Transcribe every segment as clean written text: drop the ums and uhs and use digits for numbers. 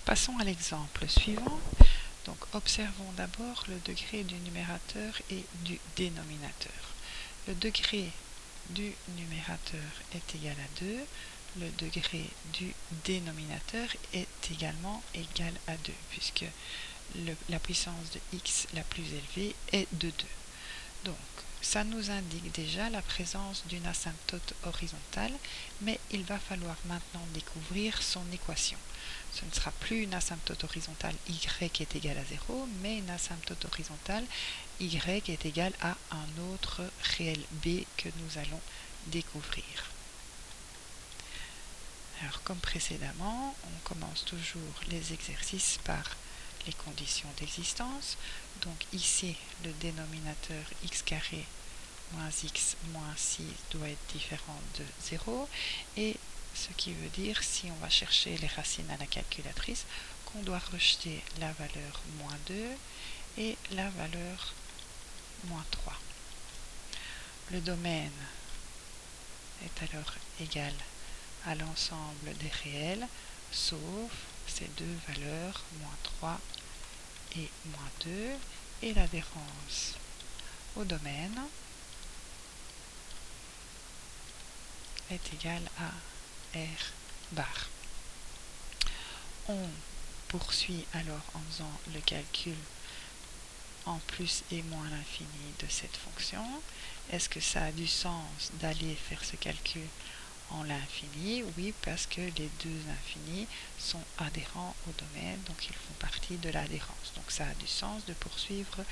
Passons à l'exemple suivant. Donc, observons d'abord le degré du numérateur et du dénominateur. Le degré du numérateur est égal à 2. Le degré du dénominateur est également égal à 2, puisque la puissance de x la plus élevée est de 2. Donc, ça nous indique déjà la présence d'une asymptote horizontale, mais il va falloir maintenant découvrir son équation. Ce ne sera plus une asymptote horizontale y est égale à 0, mais une asymptote horizontale y est égale à un autre réel b que nous allons découvrir. Alors, comme précédemment, on commence toujours les exercices par les conditions d'existence. Donc ici, le dénominateur x carré moins x moins 6 doit être différent de 0. Et ce qui veut dire, si on va chercher les racines à la calculatrice, qu'on doit rejeter la valeur moins 2 et la valeur moins 3. Le domaine est alors égal à l'ensemble des réels, sauf ces deux valeurs, moins 3 et moins 2, et l'adhérence au domaine est égale à R bar. On poursuit alors en faisant le calcul en plus et moins l'infini de cette fonction. Est-ce que ça a du sens d'aller faire ce calcul en l'infini? Oui, parce que les deux infinis sont adhérents au domaine, donc ils font partie de l'adhérence. Donc ça a du sens de poursuivre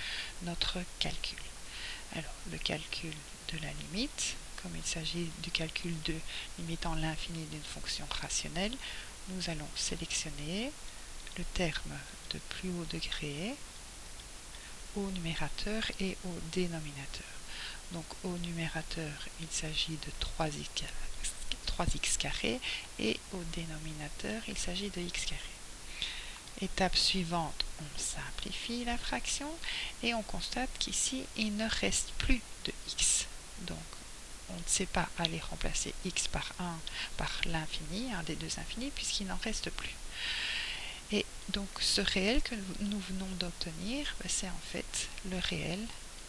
notre calcul. Alors, le calcul de la limite, comme il s'agit du calcul de limitant l'infini d'une fonction rationnelle, nous allons sélectionner le terme de plus haut degré au numérateur et au dénominateur. Donc au numérateur, il s'agit de 3x carré et au dénominateur, il s'agit de x carré. Étape suivante, on simplifie la fraction et on constate qu'ici, il ne reste plus de x. Donc, on ne sait pas aller remplacer x par 1 par l'infini, un des deux infinis, puisqu'il n'en reste plus. Et donc, ce réel que nous venons d'obtenir, c'est en fait le réel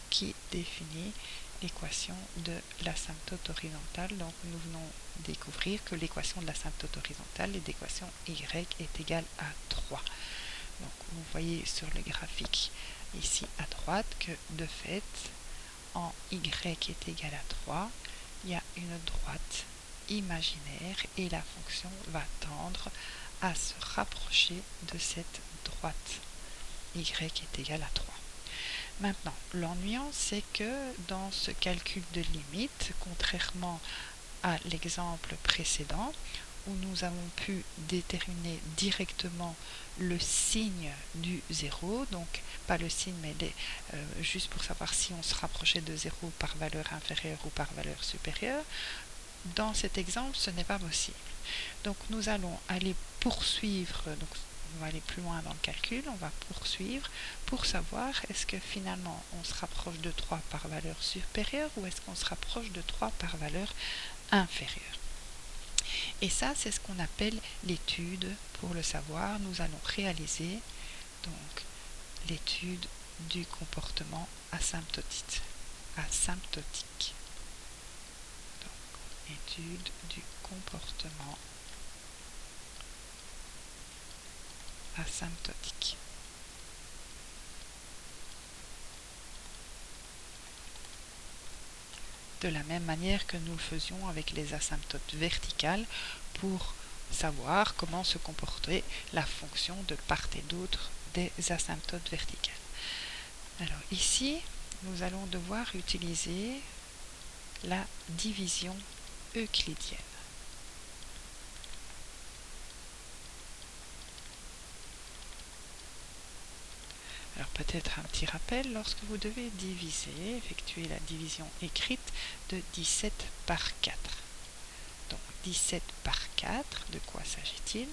qui définit l'équation de l'asymptote horizontale. Donc, nous venons découvrir que l'équation de l'asymptote horizontale, l'équation y est égale à 3. Donc, vous voyez sur le graphique ici à droite que, de fait, en y est égal à 3, il y a une droite imaginaire et la fonction va tendre à se rapprocher de cette droite y est égal à 3. Maintenant, l'ennuyant, c'est que dans ce calcul de limite, contrairement à l'exemple précédent, où nous avons pu déterminer directement le signe du 0, donc pas le signe, mais juste pour savoir si on se rapprochait de 0 par valeur inférieure ou par valeur supérieure, dans cet exemple, ce n'est pas possible. Donc nous allons aller poursuivre, donc on va aller plus loin dans le calcul, on va poursuivre pour savoir est-ce que finalement on se rapproche de 3 par valeur supérieure ou est-ce qu'on se rapproche de 3 par valeur inférieure. Et ça, c'est ce qu'on appelle l'étude. Pour le savoir, nous allons réaliser donc l'étude du comportement asymptotique. Donc, étude du comportement asymptotique. De la même manière que nous le faisions avec les asymptotes verticales pour savoir comment se comportait la fonction de part et d'autre des asymptotes verticales. Alors ici, nous allons devoir utiliser la division euclidienne. Alors peut-être un petit rappel, lorsque vous devez diviser, effectuer la division écrite de 17 par 4. Donc 17 par 4, de quoi s'agit-il?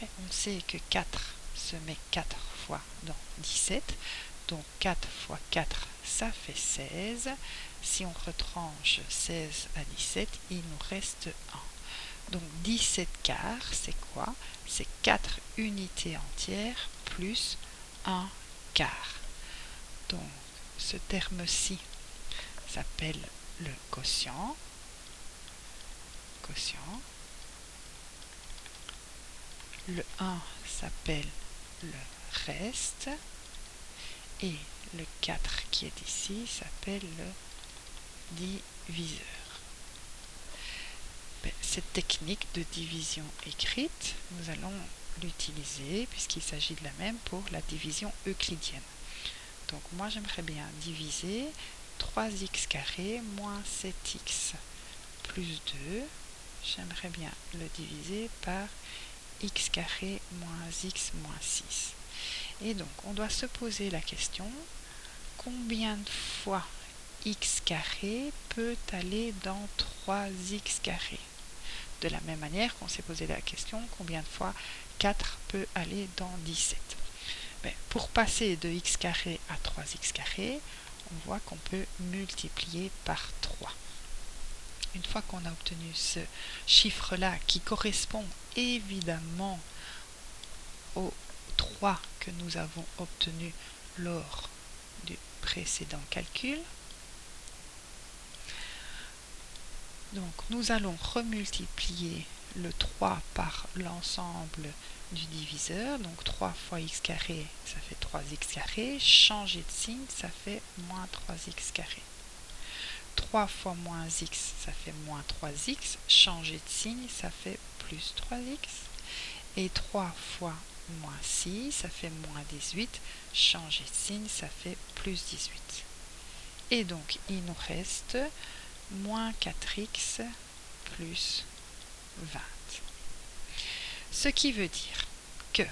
On sait que 4 se met 4 fois dans 17, donc 4 fois 4, ça fait 16. Si on retranche 16 à 17, il nous reste 1. Donc 17 quarts, c'est quoi? C'est 4 unités entières plus 1 quart. Donc ce terme-ci s'appelle le quotient. Le 1 s'appelle le reste. Et le 4 qui est ici s'appelle le diviseur. Cette technique de division écrite, nous allons l'utiliser puisqu'il s'agit de la même pour la division euclidienne. Donc moi j'aimerais bien diviser 3x carré moins 7x plus 2. J'aimerais bien le diviser par x carré moins x moins 6. Et donc on doit se poser la question, combien de fois x carré peut aller dans 3x carré? De la même manière qu'on s'est posé la question, combien de fois 4 peut aller dans 17? Pour passer de x carré à 3x carré, on voit qu'on peut multiplier par 3. Une fois qu'on a obtenu ce chiffre-là qui correspond évidemment au 3 que nous avons obtenu lors du précédent calcul, donc nous allons remultiplier le 3 par l'ensemble du diviseur, donc 3 fois x carré, ça fait 3x carré, changer de signe, ça fait moins 3x carré. 3 fois moins x, ça fait moins 3x, changer de signe, ça fait plus 3x. Et 3 fois moins 6, ça fait moins 18, changer de signe, ça fait plus 18. Et donc, il nous reste moins 4x plus 20. Ce qui veut dire que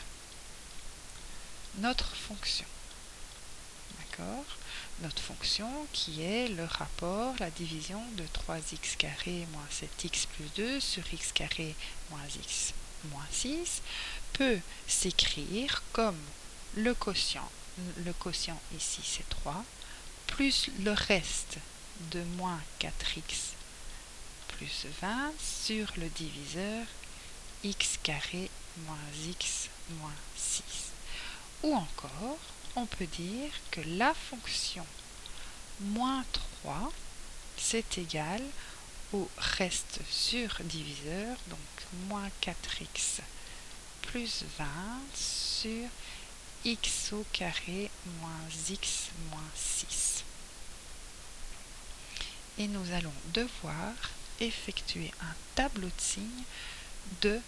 notre fonction, d'accord, notre fonction qui est le rapport, la division de 3x carré moins 7x plus 2 sur x carré moins x moins 6, peut s'écrire comme le quotient. Le quotient ici c'est 3, plus le reste de moins 4x plus 20 sur le diviseur x carré moins x moins 6. Ou encore, on peut dire que la fonction moins 3, c'est égal au reste sur diviseur, donc moins 4x plus 20 sur x au carré moins x moins 6. Et nous allons devoir effectuer un tableau de signes de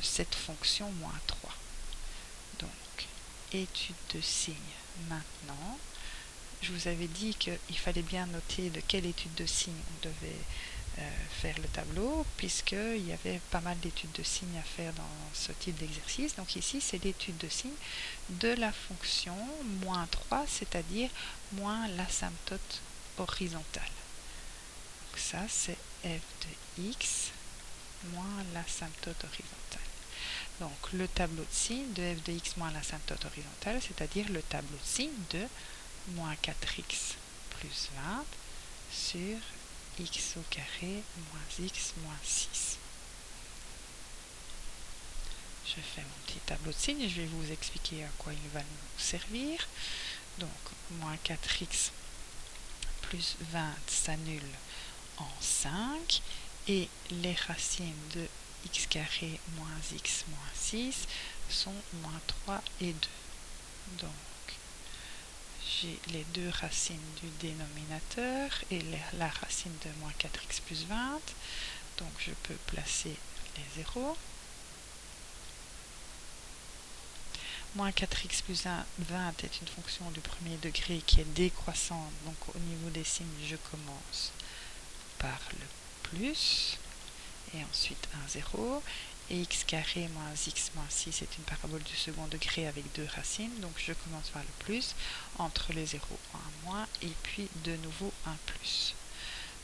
cette fonction moins 3. Donc, étude de signes maintenant. Je vous avais dit qu'il fallait bien noter de quelle étude de signes on devait faire le tableau, puisqu'il y avait pas mal d'études de signes à faire dans ce type d'exercice. Donc ici, c'est l'étude de signes de la fonction moins 3, c'est-à-dire moins l'asymptote horizontale. Donc ça, c'est f de x moins l'asymptote horizontale. Donc le tableau de signes de f de x moins l'asymptote horizontale, c'est-à-dire le tableau de signes de moins 4x plus 20 sur x au carré moins x moins 6. Je fais mon petit tableau de signes et je vais vous expliquer à quoi il va nous servir. Donc moins 4x plus 20 s'annule en 5 et les racines de x carré moins x moins 6 sont moins 3 et 2. Donc j'ai les deux racines du dénominateur et la racine de moins 4x plus 20. Donc je peux placer les zéros. Moins 4x plus 20 est une fonction du premier degré qui est décroissante. Donc au niveau des signes, je commence par le plus et ensuite un 0. Et x carré moins x moins 6 est une parabole du second degré avec deux racines. Donc je commence par le plus, entre les 0, un moins, et puis de nouveau un plus.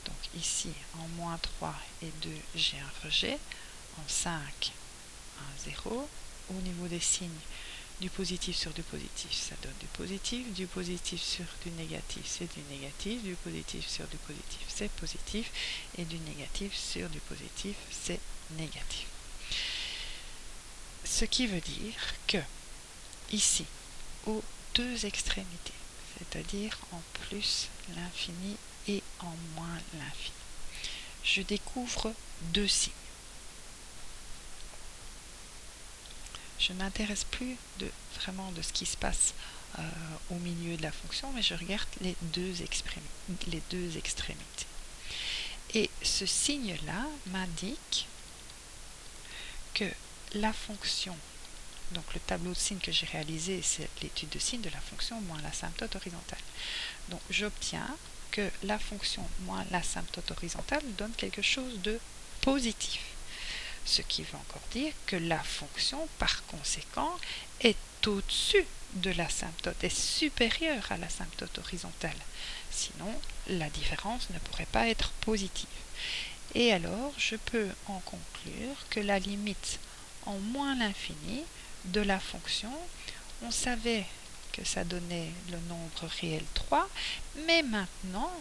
Donc ici, en moins 3 et 2, j'ai un rejet. En 5, un 0. Au niveau des signes, du positif sur du positif, ça donne du positif sur du négatif, c'est du positif sur du positif, c'est positif, et du négatif sur du positif, c'est négative. Ce qui veut dire que ici, aux deux extrémités, c'est-à-dire en plus l'infini et en moins l'infini, je découvre deux signes. Je ne m'intéresse plus vraiment de ce qui se passe au milieu de la fonction, mais je regarde les deux extrémités. Et ce signe-là m'indique que la fonction, donc le tableau de signes que j'ai réalisé, c'est l'étude de signes de la fonction moins l'asymptote horizontale. Donc j'obtiens que la fonction moins l'asymptote horizontale donne quelque chose de positif. Ce qui veut encore dire que la fonction, par conséquent, est au-dessus de l'asymptote, est supérieure à l'asymptote horizontale. Sinon, la différence ne pourrait pas être positive. Et alors, je peux en conclure que la limite en moins l'infini de la fonction, on savait que ça donnait le nombre réel 3, mais maintenant,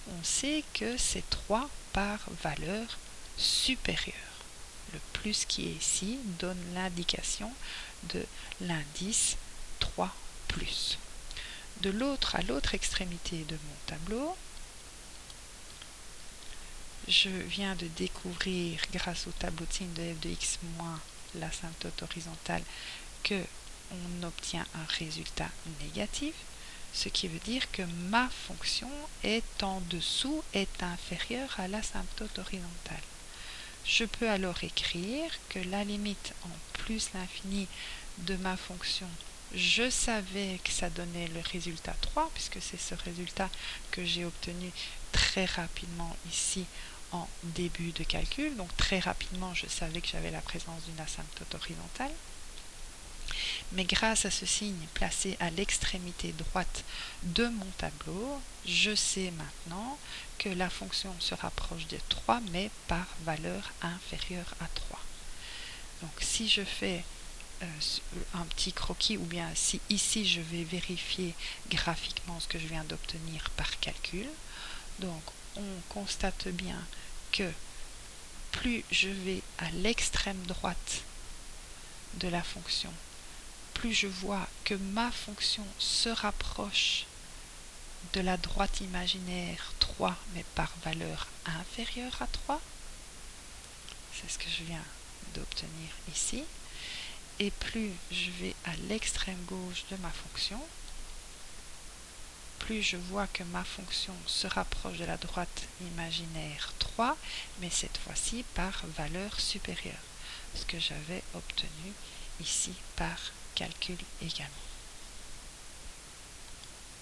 on sait que c'est 3 par valeur supérieure. Le plus qui est ici donne l'indication de l'indice 3 plus. De l'autre à l'autre extrémité de mon tableau, je viens de découvrir grâce au tableau de signes de f de x moins l'asymptote horizontale que on obtient un résultat négatif, ce qui veut dire que ma fonction est en dessous, est inférieure à l'asymptote horizontale. Je peux alors écrire que la limite en plus l'infini de ma fonction, je savais que ça donnait le résultat 3, puisque c'est ce résultat que j'ai obtenu très rapidement ici en début de calcul. Donc très rapidement, je savais que j'avais la présence d'une asymptote horizontale. Mais grâce à ce signe placé à l'extrémité droite de mon tableau, je sais maintenant que la fonction se rapproche de 3, mais par valeur inférieure à 3. Donc si je fais un petit croquis, ou bien si ici je vais vérifier graphiquement ce que je viens d'obtenir par calcul, donc on constate bien que plus je vais à l'extrême droite de la fonction, plus je vois que ma fonction se rapproche de la droite imaginaire 3, mais par valeur inférieure à 3. C'est ce que je viens d'obtenir ici. Et plus je vais à l'extrême gauche de ma fonction, plus je vois que ma fonction se rapproche de la droite imaginaire 3, mais cette fois-ci par valeur supérieure, ce que j'avais obtenu ici par calcul également.